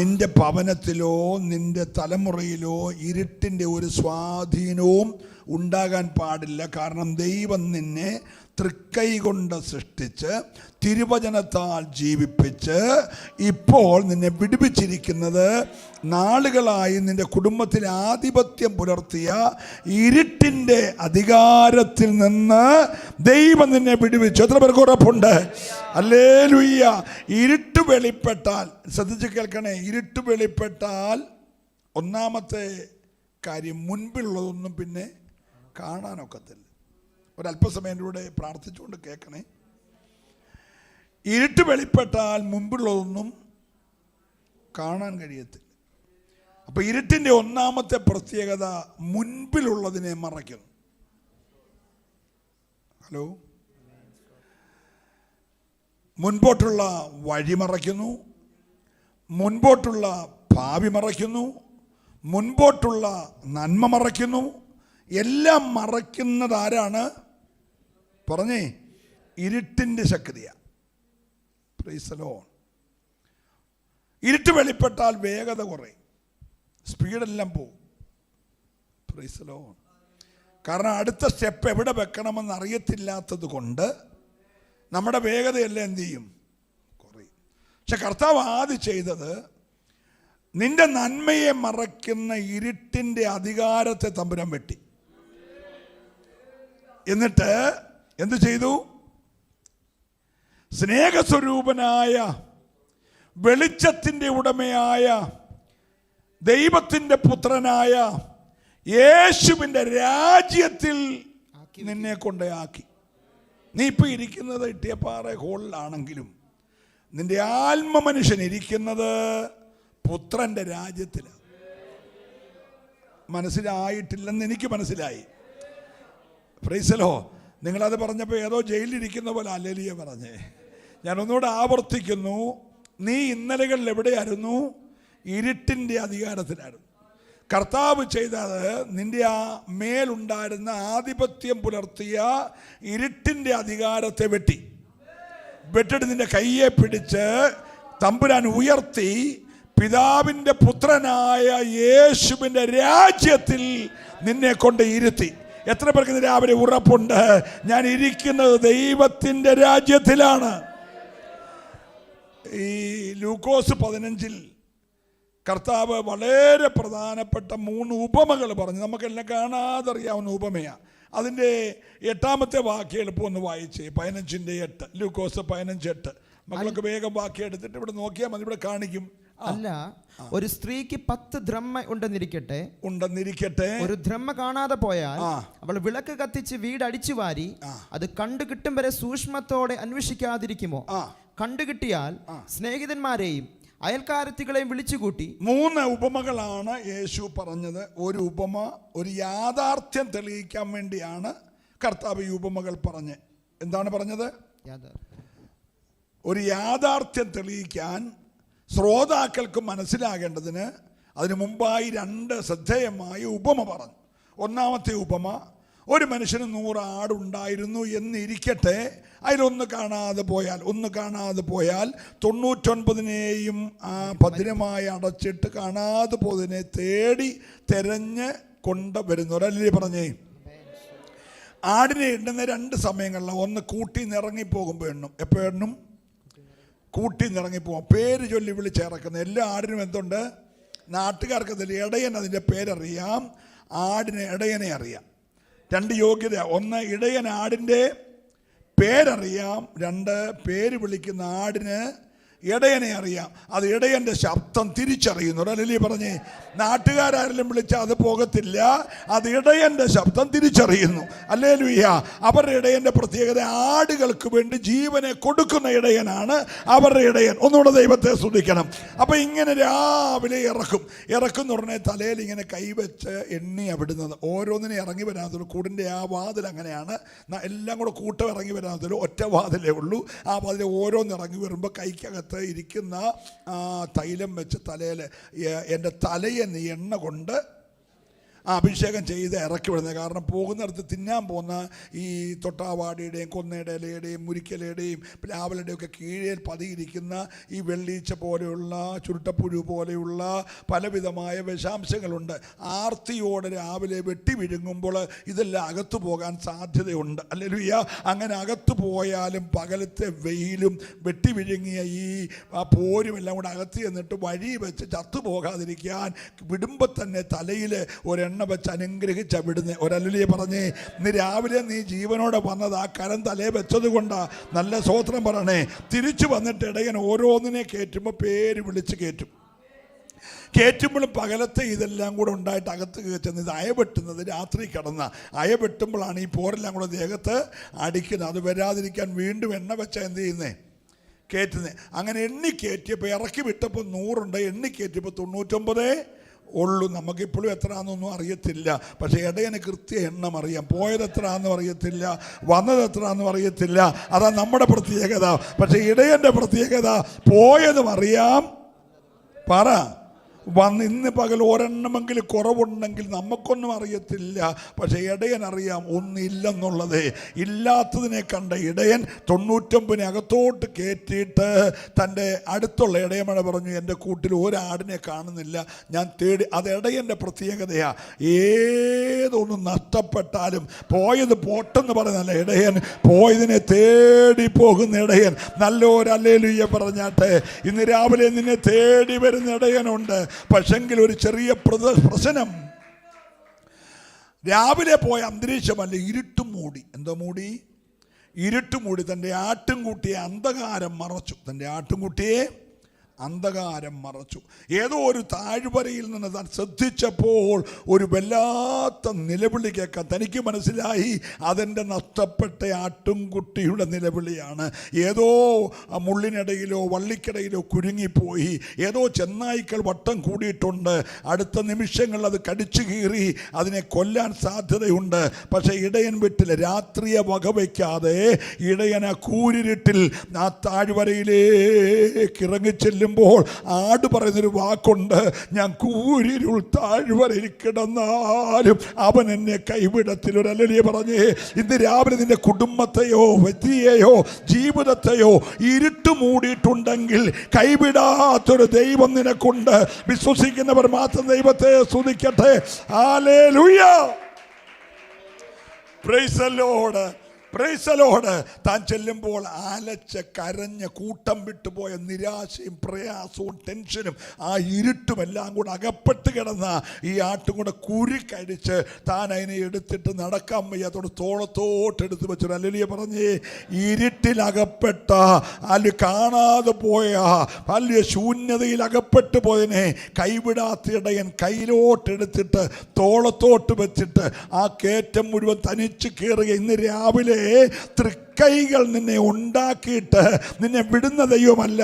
നിന്റെ ഭവനത്തിലോ നിന്റെ തലമുറയിലോ ഇരുട്ടിൻ്റെ ഒരു സ്വാധീനവും ഉണ്ടാകാൻ പാടില്ല. കാരണം ദൈവം നിന്നെ തൃക്കൈ കൊണ്ട് സൃഷ്ടിച്ച് തിരുവചനത്താൽ ജീവിപ്പിച്ച് ഇപ്പോൾ നിന്നെ വിടുവിച്ചിരിക്കുന്നത് നാളുകളായി നിന്റെ കുടുംബത്തിൽ ആധിപത്യം പുലർത്തിയ ഇരുട്ടിൻ്റെ അധികാരത്തിൽ നിന്ന് ദൈവം നിന്നെ വിടുവിച്ചു. എത്ര പേർക്ക് ഉറപ്പുണ്ട്? ഹല്ലേലൂയ. ഇരുട്ട് വെളിപ്പെട്ടാൽ, ശ്രദ്ധിച്ച് കേൾക്കണേ, ഇരുട്ട് വെളിപ്പെട്ടാൽ ഒന്നാമത്തെ കാര്യം മുൻപിലുള്ളതൊന്നും പിന്നെ കാണാനൊക്കത്തില്ല. ഒരല്പസമയം കൂടെ പ്രാർത്ഥിച്ചുകൊണ്ട് കേൾക്കണേ. ഇരുട്ട് വെളിപ്പെട്ടാൽ മുൻപിലുള്ളതൊന്നും കാണാൻ കഴിയത്തില്ല. അപ്പോൾ ഇരുട്ടിൻ്റെ ഒന്നാമത്തെ പ്രത്യേകത മുൻപിലുള്ളതിനെ മറയ്ക്കുന്നു. ഹലോ, മുൻപോട്ടുള്ള വഴി മറയ്ക്കുന്നു, മുൻപോട്ടുള്ള ഭാവി മറയ്ക്കുന്നു, മുൻപോട്ടുള്ള നന്മ മറയ്ക്കുന്നു. എല്ലാം മറയ്ക്കുന്നത് ആരാണ്? പറഞ്ഞേ, ഇരുട്ടിൻ്റെ ശക്തിയാണ്. Price the Lord. ഇരുട്ട് വെളിപ്പെട്ടാൽ വേഗത കുറയും, സ്പീഡെല്ലാം പോകും. Price the Lord. കാരണം അടുത്ത സ്റ്റെപ്പ് എവിടെ വെക്കണമെന്ന് അറിയത്തില്ലാത്തത് കൊണ്ട് നമ്മുടെ വേഗതയെല്ലാം എന്ത് ചെയ്യും? കുറയും. പക്ഷെ കർത്താവ് ആദ്യം ചെയ്തത്, നിന്റെ നന്മയെ മറയ്ക്കുന്ന ഇരുട്ടിൻ്റെ അധികാരത്തെ തമ്പുരാൻ വെട്ടി. എന്നിട്ട് എന്ത് ചെയ്തു? സ്നേഹസ്വരൂപനായ വെളിച്ചത്തിൻ്റെ ഉടമയായ ദൈവത്തിൻ്റെ പുത്രനായ യേശുവിൻ്റെ രാജ്യത്തിൽ നിന്നെ കൊണ്ടാക്കി. നീ ഇപ്പോൾ ഇരിക്കുന്നത് ഇട്ടിയപ്പാറ ഹോളിലാണെങ്കിലും നിന്റെ ആത്മ മനുഷ്യൻ ഇരിക്കുന്നത് പുത്രൻ്റെ രാജ്യത്തിലാണ്. മനസ്സിലായിട്ടില്ലെന്ന് എനിക്ക് മനസ്സിലായി. Price the Lord. നിങ്ങളത് പറഞ്ഞപ്പോൾ ഏതോ ജയിലിലിരിക്കുന്ന പോലെ ഹല്ലേലൂയ പറഞ്ഞേ. ഞാനൊന്നുകൂടെ ആവർത്തിക്കുന്നു, നീ ഇന്നലകളിൽ എവിടെയായിരുന്നു? ഇരുട്ടിൻ്റെ അധികാരത്തിലായിരുന്നു. കർത്താവ് ചെയ്തത്, നിന്റെ ആ മേലുണ്ടായിരുന്ന ആധിപത്യം പുലർത്തിയ ഇരുട്ടിൻ്റെ അധികാരത്തെ വെട്ടിട്ട് നിന്റെ കയ്യെ പിടിച്ച് തമ്പുരാൻ ഉയർത്തി പിതാവിൻ്റെ പുത്രനായ യേശുവിൻ്റെ രാജ്യത്തിൽ നിന്നെ കൊണ്ട് ഇരുത്തി. എത്ര പേർക്ക് ഇന്ന് രാവിലെ ഉറപ്പുണ്ട്? ഞാൻ ഇരിക്കുന്നത് ദൈവത്തിൻ്റെ രാജ്യത്തിലാണ്. ഈ ലൂക്കോസ് 15 കർത്താവ് വളരെ പ്രധാനപ്പെട്ട 3 ഉപമകൾ പറഞ്ഞു. നമുക്കെല്ലാം കാണാതെ അറിയാവുന്ന ഉപമയാണ്. അതിൻ്റെ 8ാമത്തെ വാക്യം എളുപ്പം ഒന്ന് വായിച്ചേ. 15:8. ലൂക്കോസ് 15:8. മക്കളൊക്കെ വേഗം വാക്യം എടുത്തിട്ട് ഇവിടെ നോക്കിയാൽ മതി, ഇവിടെ കാണിക്കും. അല്ല, ഒരു സ്ത്രീക്ക് 10 ദ്രഹ്മ ഉണ്ടെന്നിരിക്കട്ടെ, ഒരു ദ്രഹ്മ കാണാതെ പോയാൽ അവൾ വിളക്ക് കത്തിച്ച് വീട് അടിച്ചു വാരി അത് കണ്ടു കിട്ടും വരെ സൂക്ഷ്മത്തോടെ അന്വേഷിക്കാതിരിക്കുമോ? കണ്ടുകിട്ടിയാൽ സ്നേഹിതന്മാരെയും അയൽക്കാരത്തികളെയും വിളിച്ചുകൂട്ടി. 3 ഉപമകളാണ് യേശു പറഞ്ഞത്. ഒരു ഉപമ ഒരു യാഥാർത്ഥ്യം തെളിയിക്കാൻ വേണ്ടിയാണ് കർത്താവ് ഈ ഉപമകൾ പറഞ്ഞ്. എന്താണ് പറഞ്ഞത്? ഒരു യാഥാർത്ഥ്യം തെളിയിക്കാൻ ശ്രോതാക്കൾക്ക് മനസ്സിലാകേണ്ടതിന് അതിനു മുമ്പായി 2 ശ്രദ്ധേയമായ ഉപമ പറഞ്ഞു. ഒന്നാമത്തെ ഉപമ, ഒരു മനുഷ്യന് 100 ആടുണ്ടായിരുന്നു എന്നിരിക്കട്ടെ, അതിലൊന്ന് കാണാതെ പോയാൽ 99നെയും ആ ഭദ്രമായി അടച്ചിട്ട് കാണാതെ പോയതിനെ തേടി തെരഞ്ഞ് കൊണ്ടുവരുന്നു. ഒരല്ലേ പറഞ്ഞേ? ആടിനെ എണ്ണുന്ന 2 സമയങ്ങളിലാണ്. ഒന്ന് കൂട്ടി നിറങ്ങിപ്പോകുമ്പോൾ എണ്ണും. എപ്പോൾ എണ്ണും? കൂട്ടി നിറങ്ങിപ്പോകും. പേര് ചൊല്ലി വിളിച്ചിറക്കുന്നത്. എല്ലാ ആടിനും എന്തുണ്ട്? നാട്ടുകാർക്ക് അതിൽ ഇടയൻ, അതിൻ്റെ പേരറിയാം. ആടിന് ഇടയനെ അറിയാം. 2 യോഗ്യത. ഒന്ന്, ഇടയൻ ആടിൻ്റെ പേരറിയാം. 2, പേര് വിളിക്കുന്ന ആടിന് ഇടയനെ അറിയാം. അത് ഇടയൻ്റെ ശബ്ദം തിരിച്ചറിയുന്നു. അല്ലേ പറഞ്ഞേ? നാട്ടുകാരെല്ലാം വിളിച്ചാൽ അത് പോകത്തില്ല, അത് ഇടയൻ്റെ ശബ്ദം തിരിച്ചറിയുന്നു. ഹല്ലേലൂയ. അവരുടെ ഇടയൻ്റെ പ്രത്യേകത, ആടുകൾക്ക് വേണ്ടി ജീവനെ കൊടുക്കുന്ന ഇടയനാണ് അവരുടെ ഇടയൻ. ഒന്നുകൂടെ ദൈവത്തെ സ്തുതിക്കണം. അപ്പം ഇങ്ങനെ രാവിലെ ഇറക്കുന്ന ഉടനെ തലയിൽ ഇങ്ങനെ കൈവച്ച് എണ്ണിയാണ് വിടുന്നത്. ഓരോന്നിനെ ഇറങ്ങി വരാത്തൊരു കൂടിൻ്റെ ആ വാതിൽ അങ്ങനെയാണ്. എല്ലാം കൂടെ കൂട്ടം ഇറങ്ങി വരാത്തൊരു ഒറ്റ വാതിലേ ഉള്ളൂ. ആ വാതിൽ ഓരോന്ന് ഇറങ്ങി വരുമ്പോൾ കൈക്കകത്ത് ഇരിക്കുന്ന തൈലം വെച്ച് തലയിൽ എൻ്റെ തലയെ നീ എണ്ണ കൊണ്ട് അഭിഷേകം ചെയ്ത് ഇറക്കി വിടുന്നത്. കാരണം പോകുന്നിടത്ത് തിന്നാൻ പോകുന്ന ഈ തൊട്ടാവാടിയുടെയും കൊന്നയുടെ ഇലയുടെയും മുരിക്കലയുടെയും പ്ലാവലയുടെയും ഒക്കെ കീഴിൽ പതിയിരിക്കുന്ന ഈ വെള്ളീച്ച പോലെയുള്ള ചുരുട്ടപ്പുഴു പോലെയുള്ള പലവിധമായ വിഷാംശങ്ങളുണ്ട്. ആർത്തിയോടെ രാവിലെ വെട്ടി വിഴുങ്ങുമ്പോൾ ഇതെല്ലാം അകത്തു പോകാൻ സാധ്യതയുണ്ട്. ഹല്ലേലൂയ. അങ്ങനെ അകത്തു പോയാലും പകലത്തെ വെയിലും വെട്ടി വിഴുങ്ങിയ ഈ പോരും എല്ലാം കൂടെ അകത്ത് ചെന്നിട്ട് വഴി വെച്ച് ചത്തുപോകാതിരിക്കാൻ വിടുമ്പോൾ തന്നെ തലയിൽ ഒരെണ്ണ വെച്ച് അനുഗ്രഹിച്ച വിടുന്നേ. ഒരല്ലിയെ പറഞ്ഞേ, ഇന്ന് രാവിലെ നീ ജീവനോടെ വന്നത് ആ കരം തലേ വെച്ചത് കൊണ്ടാ. നല്ല സ്തോത്രം പറയണേ. തിരിച്ചു വന്നിട്ട് ഇടയൻ ഓരോന്നിനെ കയറ്റുമ്പോൾ പേര് വിളിച്ച് കയറ്റുമ്പോഴും പകലത്തെ ഇതെല്ലാം കൂടെ ഉണ്ടായിട്ട് അകത്ത് കയറ്റുന്നത്. ഇത് അയവെട്ടുന്നത് രാത്രി കിടന്ന അയവെട്ടുമ്പോഴാണ് ഈ പോരെല്ലാം കൂടെ ദേഹത്ത് അടിക്കുന്നത്. അത് വരാതിരിക്കാൻ വീണ്ടും എണ്ണ വെച്ചാൽ എന്ത് ചെയ്യുന്നേ? കയറ്റുന്നത്. അങ്ങനെ എണ്ണി കയറ്റിയപ്പോൾ ഇറക്കി വിട്ടപ്പോൾ 100 എണ്ണി കയറ്റിയപ്പോൾ 99 ഉള്ളൂ. നമുക്കിപ്പോഴും എത്രയാണെന്നൊന്നും അറിയത്തില്ല. പക്ഷേ ഇടയന് കൃത്യ എണ്ണം അറിയാം. പോയത് എത്രയാണെന്നും അറിയത്തില്ല, വന്നത് എത്രയാണെന്നും അറിയത്തില്ല. അതാ നമ്മുടെ പ്രത്യേകത. പക്ഷേ ഇടയൻ്റെ പ്രത്യേകത പോയതും അറിയാം, പറ വന്ന് ഇന്ന് പകൽ ഒരെണ്ണമെങ്കിലും കുറവുണ്ടെങ്കിൽ നമുക്കൊന്നും അറിയത്തില്ല. പക്ഷേ ഇടയൻ അറിയാം ഒന്നില്ലെന്നുള്ളത്. ഇല്ലാത്തതിനെ കണ്ട ഇടയൻ 99 അകത്തോട്ട് കയറ്റിയിട്ട് തൻ്റെ അടുത്തുള്ള ഇടയമഴ പറഞ്ഞു, എൻ്റെ കൂട്ടിൽ ഒരാടിനെ കാണുന്നില്ല, ഞാൻ തേടി. അത് ഇടയൻ്റെ പ്രത്യേകതയാണ്. ഏതൊന്ന് നഷ്ടപ്പെട്ടാലും പോയത് പോട്ടെന്ന് പറയുന്നല്ല, ഇടയൻ പോയതിനെ തേടി പോകുന്ന ഇടയൻ. നല്ലൊരു ഹല്ലേലൂയ പറഞ്ഞാട്ടെ. ഇന്ന് രാവിലെ നിന്നെ തേടി വരുന്ന ഇടയനുണ്ട്. പക്ഷെങ്കിൽ ഒരു ചെറിയ പ്രശ്നം, രാവിലെ പോയ അന്തരീക്ഷമല്ല, ഇരുട്ടും മൂടി. എന്തോ മൂടി? ഇരുട്ട് മൂടി. തൻ്റെ ആട്ടിൻകുട്ടിയെ അന്ധകാരം മറച്ചു. തൻ്റെ ആട്ടിൻകുട്ടിയെ അന്ധകാരം മറച്ചു. ഏതോ ഒരു താഴ്വരയിൽ നിന്ന് താൻ ശ്രദ്ധിച്ചപ്പോൾ ഒരു വല്ലാത്ത നിലവിളി കേൾക്കാൻ തനിക്ക് മനസ്സിലായി. അതെൻ്റെ നഷ്ടപ്പെട്ട ആട്ടുംകുട്ടിയുടെ നിലവിളിയാണ്. ഏതോ മുള്ളിനിടയിലോ വള്ളിക്കിടയിലോ കുരുങ്ങിപ്പോയി. ഏതോ ചെന്നായ്ക്കൾ വട്ടം കൂടിയിട്ടുണ്ട്. അടുത്ത നിമിഷങ്ങൾ അത് കടിച്ചു കീറി അതിനെ കൊല്ലാൻ സാധ്യതയുണ്ട്. പക്ഷേ ഇടയൻ വീട്ടിൽ രാത്രിയെ വകവയ്ക്കാതെ ഇടയൻ ആ കൂരിരുട്ടിൽ ആ താഴ്വരയിലേക്ക് ഇറങ്ങിച്ചെല്ലും. ആട് പറയുന്നൊരു വാക്കുണ്ട്, ഞാൻ കൂരിരുൾ താഴ്വരയിൽ കിടന്നാലും അവൻ എന്നെ കൈവിടത്തിൽ. ഒരു ഹല്ലേലൂയ പറഞ്ഞേ. ഇന്ന് രാവിലെ നിന്റെ കുടുംബത്തെയോ വ്യക്തിയെയോ ജീവിതത്തെയോ ഇരുട്ട് മൂടിയിട്ടുണ്ടെങ്കിൽ കൈവിടാത്തൊരു ദൈവം നിനക്കുണ്ട്. വിശ്വസിക്കുന്നവർ മാത്രം ദൈവത്തെ സ്തുതിക്കട്ടെ. Hallelujah. Praise the Lord. Praise the Lord. താൻ ചെല്ലുമ്പോൾ ആലച്ച് കരഞ്ഞ് കൂട്ടം വിട്ടുപോയ നിരാശയും പ്രയാസവും ടെൻഷനും ആ ഇരുട്ടുമെല്ലാം കൂടെ അകപ്പെട്ട് കിടന്ന ഈ ആട്ടും കൂടെ കുരുക്കടിച്ച് താൻ അതിനെ എടുത്തിട്ട് നടക്കാൻ വയ്യാത്തോട് തോളത്തോട്ട് എടുത്ത് വെച്ചു. ഹല്ലേലൂയ പറഞ്ഞേ. ഇരുട്ടിലകപ്പെട്ട അല്ലെ കാണാതെ പോയ വലിയ ശൂന്യതയിൽ അകപ്പെട്ടു പോയതിനെ കൈവിടാത്ത ഇടയൻ കയ്യിലോട്ടെടുത്തിട്ട് തോളത്തോട്ട് വെച്ചിട്ട് ആ കയറ്റം മുഴുവൻ തനിച്ച് കയറുക. ഇന്ന് രാവിലെ തൃക്കൈകൾ നിന്നെ ഉണ്ടാക്കിയിട്ട് നിന്നെ വിടുന്ന ദൈവമല്ല,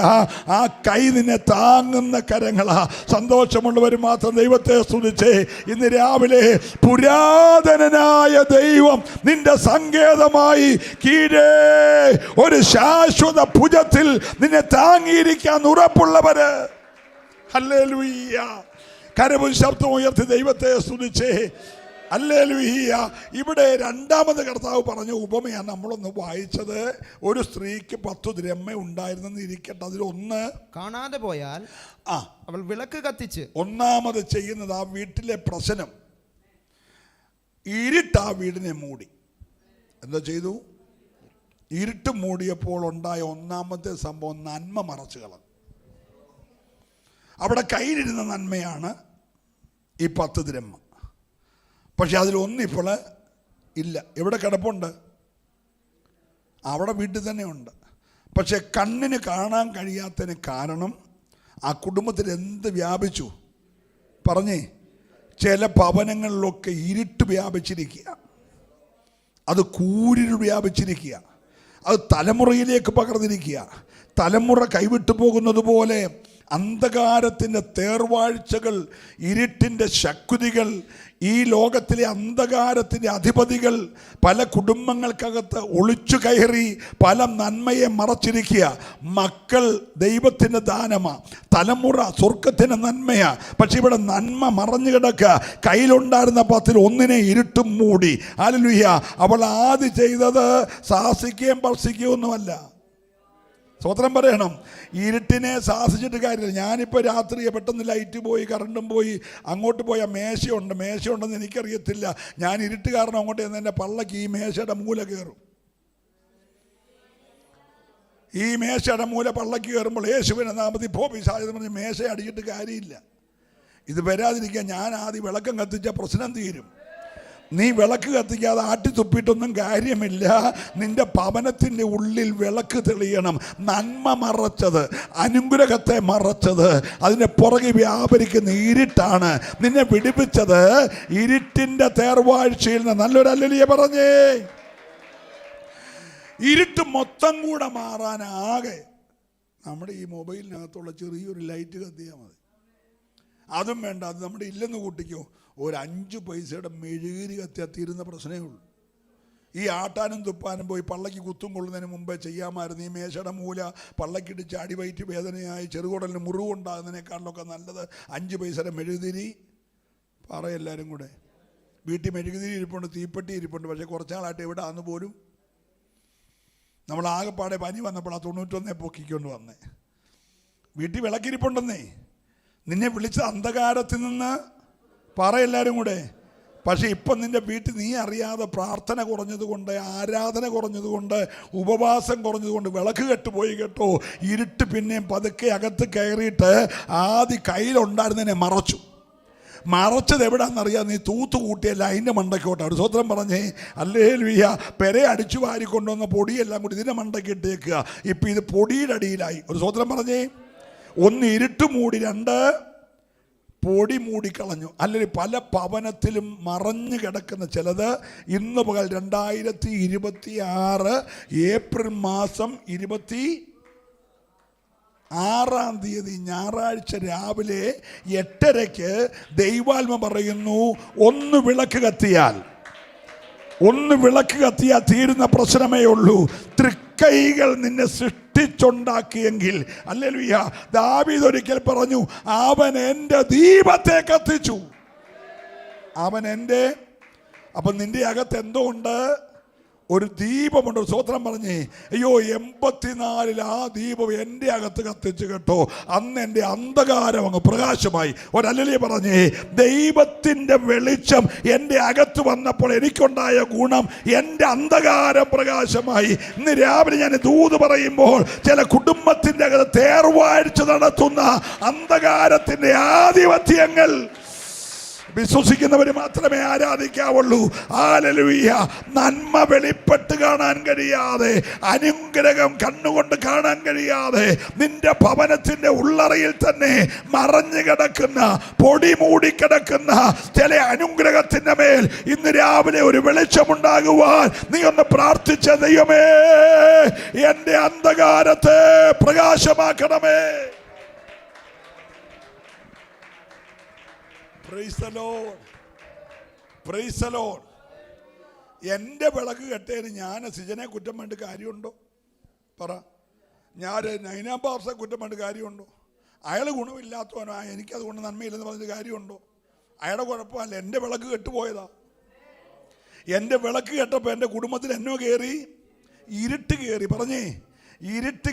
ആ കൈ നിന്നെ താങ്ങുന്ന കരങ്ങളാ. സന്തോഷമുള്ളവർ മാത്രം ദൈവത്തെ സ്തുതിച്ചേ. ഇന്ന് രാവിലെ പുരാതനനായ ദൈവം നിന്റെ സങ്കേതമായി കീഴേ ഒരു ശാശ്വത ഭുജത്തിൽ നിന്നെ താങ്ങിയിരിക്കാൻ ഉറപ്പുള്ളവര് ഹല്ലേലൂയ. കരവും ശബ്ദം ഉയർത്തി ദൈവത്തെ സ്തുതിച്ചേ. ഹല്ലേലൂയ. ഇവിടെ രണ്ടാമത് കർത്താവ് പറഞ്ഞ ഉപമയാണ് നമ്മളൊന്ന് വായിച്ചത്. ഒരു സ്ത്രീക്ക് 10 ദ്രഹ്മ ഉണ്ടായിരുന്നെന്ന് ഇരിക്കട്ടെ, അതിലൊന്ന് കാണാതെ പോയാൽ അവൾ വിളക്ക് കത്തിച്ച്. ഒന്നാമത് ചെയ്യുന്നത് ആ വീട്ടിലെ പ്രശ്നം, ഇരുട്ട് ആ വീടിനെ മൂടി. എന്താ ചെയ്തു? ഇരുട്ട് മൂടിയപ്പോൾ ഉണ്ടായ ഒന്നാമത്തെ സംഭവം നന്മ മറച്ചു കളഞ്ഞു. അവിടെ കയ്യിലിരുന്ന നന്മയാണ് ഈ 10 ദ്രഹ്മ. പക്ഷെ അതിലൊന്നിപ്പോൾ ഇല്ല. എവിടെ കിടപ്പുണ്ട്? അവിടെ വീട്ടിൽ തന്നെ ഉണ്ട്. പക്ഷെ കണ്ണിന് കാണാൻ കഴിയാത്തതിന് കാരണം ആ കുടുംബത്തിൽ എന്ത് വ്യാപിച്ചു പറഞ്ഞേ? ചില ഭവനങ്ങളിലൊക്കെ ഇരുട്ട് വ്യാപിച്ചിരിക്കുക, അത് കൂരിരുൾ വ്യാപിച്ചിരിക്കുക, അത് തലമുറയിലേക്ക് പകർന്നിരിക്കുക. തലമുറ കൈവിട്ടു പോകുന്നത് പോലെ അന്ധകാരത്തിൻ്റെ തേർവാഴ്ചകൾ, ഇരുട്ടിൻ്റെ ശക്തികൾ, ഈ ലോകത്തിലെ അന്ധകാരത്തിൻ്റെ അധിപതികൾ പല കുടുംബങ്ങൾക്കകത്ത് ഒളിച്ചു കയറി പല നന്മയെ മറച്ചിരിക്കുക. മക്കൾ ദൈവത്തിൻ്റെ ദാനമാണ്, തലമുറ സ്വർഗത്തിൻ്റെ നന്മയാ. പക്ഷെ ഇവിടെ നന്മ മറഞ്ഞു കിടക്കുക. കയ്യിലുണ്ടായിരുന്ന 10 ഒന്നിനെ ഇരുട്ടും മൂടി. ഹല്ലേലൂയ. അവൾ ആദ്യം ചെയ്തത് സാഹസിക്കുകയും സ്പർശിക്കുകയും ഒന്നുമല്ല. സ്വതന്ത്രം പറയണം. ഇരുട്ടിനെ സാഹസിച്ചിട്ട് കാര്യമില്ല. ഞാനിപ്പോൾ രാത്രി പെട്ടെന്ന് ലൈറ്റ് പോയി, കറണ്ടും പോയി, അങ്ങോട്ട് പോയാൽ മേശയുണ്ടെന്ന് എനിക്കറിയത്തില്ല. ഞാൻ ഇരുട്ട് കാരണം അങ്ങോട്ട് ചെന്ന് എൻ്റെ പള്ളക്ക് ഈ മേശയുടെ മൂല കയറും. ഈ മേശയുടെ മൂല പള്ളക്ക് കയറുമ്പോൾ യേശുവിനെ നാമത്തിൽ പിശാചെന്ന് പറഞ്ഞ് മേശ അടിച്ചിട്ട് കാര്യമില്ല. ഇത് വരാതിരിക്കാൻ ഞാൻ ആദ്യം വിളക്കം കത്തിച്ച പ്രശ്നം തീരും. നീ വിളക്ക് കത്തിക്കാതെ ആട്ടിത്തുപ്പിയിട്ടൊന്നും കാര്യമില്ല. നിന്റെ ഭവനത്തിൻ്റെ ഉള്ളിൽ വിളക്ക് തെളിയണം. നന്മ മറച്ചത്, അനുഗ്രഹത്തെ മറച്ചത്, അതിൻ്റെ പുറകെ വ്യാപരിക്കുന്ന ഇരുട്ടാണ്. നിന്നെ പിടിപ്പിച്ചത് ഇരുട്ടിൻ്റെ തേർവാഴ്ചയിൽ നിന്ന്. നല്ലൊരു ഹല്ലേലൂയ പറഞ്ഞേ. ഇരുട്ട് മൊത്തം കൂടെ മാറാനാകെ നമ്മുടെ ഈ മൊബൈലിനകത്തുള്ള ചെറിയൊരു ലൈറ്റ് കത്തിയാൽ മതി. അതും വേണ്ട, അത് നമ്മുടെ ഇല്ലെന്ന് കൂട്ടിക്കോ, ഒരു 5 പൈസയുടെ മെഴുകുതിരി കത്തിയാൽ തീരുന്ന പ്രശ്നമേ ഉള്ളൂ. ഈ ആട്ടാനും തുപ്പാനും പോയി പള്ളക്ക് കുത്തും കൊള്ളുന്നതിന് മുമ്പേ ചെയ്യാമായിരുന്നു. ഈ മേശയുടെ മൂല പള്ളക്കിടിച്ച് അടിവയറ്റ് വേദനയായി ചെറുകുടലിന് മുറിവുണ്ടാകുന്നതിനേക്കാളിലൊക്കെ നല്ലത് 5 പൈസയുടെ മെഴുകുതിരി. പറയെല്ലാവരും കൂടെ വീട്ടിൽ മെഴുകുതിരി ഇരിപ്പുണ്ട്, തീപ്പെട്ടി ഇരിപ്പുണ്ട്. പക്ഷേ കുറച്ചാളായിട്ട് എവിടെ ആന്ന് പോലും. നമ്മൾ ആകെപ്പാടെ പനി വന്നപ്പോൾ ആ 91 പൊക്കിക്കൊണ്ട് വന്നേ. വീട്ടിൽ വിളക്കിരിപ്പുണ്ടെന്നേ. നിന്നെ വിളിച്ച അന്ധകാരത്തിൽ നിന്ന് പറയെല്ലാവരും കൂടെ. പക്ഷെ ഇപ്പം നിൻ്റെ വീട്ടിൽ നീ അറിയാതെ പ്രാർത്ഥന കുറഞ്ഞതുകൊണ്ട്, ആരാധന കുറഞ്ഞതുകൊണ്ട്, ഉപവാസം കുറഞ്ഞതുകൊണ്ട് വിളക്ക് കെട്ടുപോയി കേട്ടോ. ഇരുട്ട് പിന്നെയും പതുക്കെ അകത്ത് കയറിയിട്ട് ആദ്യം കയ്യിലുണ്ടായിരുന്നതിനെ മറച്ചത് എവിടാന്നറിയാം? നീ തൂത്ത് കൂട്ടിയല്ല അതിൻ്റെ മണ്ടയ്ക്കോട്ടാണ്. സ്വത്രം പറഞ്ഞേ ഹല്ലേലൂയ. പെരെ അടിച്ചു വാരി കൊണ്ടുവന്ന പൊടിയെല്ലാം കൂടി ഇതിൻ്റെ മണ്ടയ്ക്ക് ഇട്ടേക്കുക. ഇപ്പം ഇത് പൊടിയുടെ അടിയിലായി. ഒരു സ്വത്രം പറഞ്ഞേ. 1 ഇരുട്ട് മൂടി, 2 പൊടി മൂടിക്കളഞ്ഞു. അല്ലെങ്കിൽ പല ഭവനത്തിലും മറഞ്ഞു കിടക്കുന്ന ചിലത് ഇന്ന് പകൽ 2026 ഏപ്രിൽ മാസം 26-ാം തീയതി ഞായറാഴ്ച രാവിലെ 8:30 ദൈവാത്മ പറയുന്നു, ഒന്ന് വിളക്ക് കത്തിയാൽ തീരുന്ന പ്രശ്നമേ ഉള്ളൂ. തൃക്കൈകൾ നിന്നെ സൃഷ്ടിച്ചുണ്ടാക്കിയെങ്കിൽ. ഹല്ലേലൂയ. ദാവീദ് ഒരിക്കൽ പറഞ്ഞു, അവൻ എൻ്റെ ദീപത്തെ കത്തിച്ചു. അപ്പം നിന്റെ അകത്ത് എന്തോ ഉണ്ട്? ഒരു ദീപമുണ്ട്. സ്വത്രം പറഞ്ഞേ. അയ്യോ 84 ആ ദീപം എൻ്റെ അകത്ത് കത്തിച്ചു കേട്ടോ. അന്ന് എൻ്റെ അന്ധകാരം അങ്ങ് പ്രകാശമായി. ഒരല്ലേ പറഞ്ഞേ. ദൈവത്തിൻ്റെ വെളിച്ചം എൻ്റെ അകത്ത് വന്നപ്പോൾ എനിക്കുണ്ടായ ഗുണം, എൻ്റെ അന്ധകാരം പ്രകാശമായി. ഇന്ന് രാവിലെ ഞാൻ ദൂത് പറയുമ്പോൾ ചില കുടുംബത്തിൻ്റെ അകത്ത് തേർവാഴ്ച നടത്തുന്ന അന്ധകാരത്തിൻ്റെ ആധിപത്യങ്ങൾ വിശ്വസിക്കുന്നവർ മാത്രമേ ആരാധിക്കാവുള്ളൂ. ഹല്ലേലൂയ. നന്മ വെളിപ്പെട്ട് കാണാൻ കഴിയാതെ, അനുഗ്രഹം കണ്ണുകൊണ്ട് കാണാൻ കഴിയാതെ, നിന്റെ ഭവനത്തിന്റെ ഉള്ളറയിൽ തന്നെ മറഞ്ഞു കിടക്കുന്ന, പൊടി മൂടിക്കിടക്കുന്ന ചില അനുഗ്രഹത്തിന്റെ മേൽ ഇന്ന് രാവിലെ ഒരു വെളിച്ചമുണ്ടാകുവാൻ നീ ഒന്ന് പ്രാർത്ഥിച്ച. ദൈവമേ, എന്റെ അന്ധകാരത്തെ പ്രകാശമാക്കണമേ. Praise the Lord. Praise the Lord. എൻ്റെ വിളക്ക് കെട്ടേന് ഞാൻ സിജനെ കുറ്റം വേണ്ട കാര്യമുണ്ടോ? പറ. ഞാൻ നൈനാം പാർസെ കുറ്റം വേണ്ട കാര്യമുണ്ടോ? അയാൾ ഗുണമില്ലാത്തവനോ എനിക്കതുകൊണ്ട് നന്മയില്ലെന്ന് പറഞ്ഞ കാര്യമുണ്ടോ? അയാളുടെ കുഴപ്പമല്ല, എൻ്റെ വിളക്ക് കെട്ടുപോയതാ. എൻ്റെ വിളക്ക് കെട്ടപ്പോൾ എൻ്റെ കുടുംബത്തിൽ എന്നോ കയറി ഇരുട്ട് കയറി. പറഞ്ഞേ, ഇരുട്ട്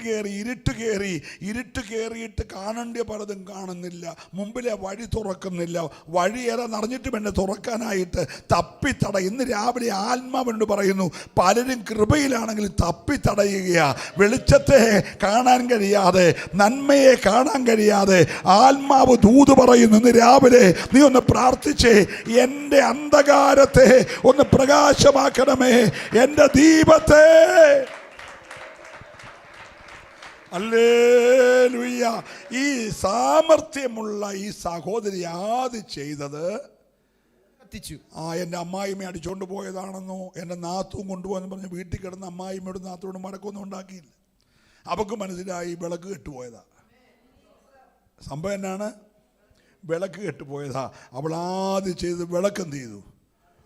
കയറിയിട്ട് കാണേണ്ട പലതും കാണുന്നില്ല. മുമ്പിലെ വഴി തുറക്കുന്നില്ല. വഴി ഏറെ നിറഞ്ഞിട്ടും എന്നെ തുറക്കാനായിട്ട് തപ്പിത്തട. ഇന്ന് രാവിലെ ആത്മാവെന്ന് പറയുന്നു, പലരും കൃപയിലാണെങ്കിൽ തപ്പിത്തടയുകയാ. വെളിച്ചത്തെ കാണാൻ കഴിയാതെ, നന്മയെ കാണാൻ കഴിയാതെ ആത്മാവ് ദൂത് പറയുന്നു. ഇന്ന് രാവിലെ നീ ഒന്ന് പ്രാർത്ഥിച്ചേ. എൻ്റെ അന്ധകാരത്തെ ഒന്ന് പ്രകാശമാക്കണമേ, എൻ്റെ ദീപത്തെ. ഹല്ലേലൂയ. ഈ സാമർത്ഥ്യമുള്ള ഈ സഹോദരി ആദ്യം ചെയ്തത് കത്തിച്ചു. എൻ്റെ അമ്മായിമ്മ അടിച്ചോണ്ട് പോയതാണെന്നോ എൻ്റെ നാത്തും കൊണ്ടുപോയെന്ന് പറഞ്ഞ് വീട്ടിൽ കിടന്ന് അമ്മായിമ്മയോട് നാത്തോടും മടക്കൊന്നും ഉണ്ടാക്കിയില്ല. അവർക്ക് മനസ്സിലായി വിളക്ക് കെട്ടുപോയതാ. സംഭവം എന്നാണ്? വിളക്ക് കെട്ടുപോയതാ. അവൾ ആദ്യം ചെയ്ത് വിളക്ക് എന്ത് ചെയ്തു?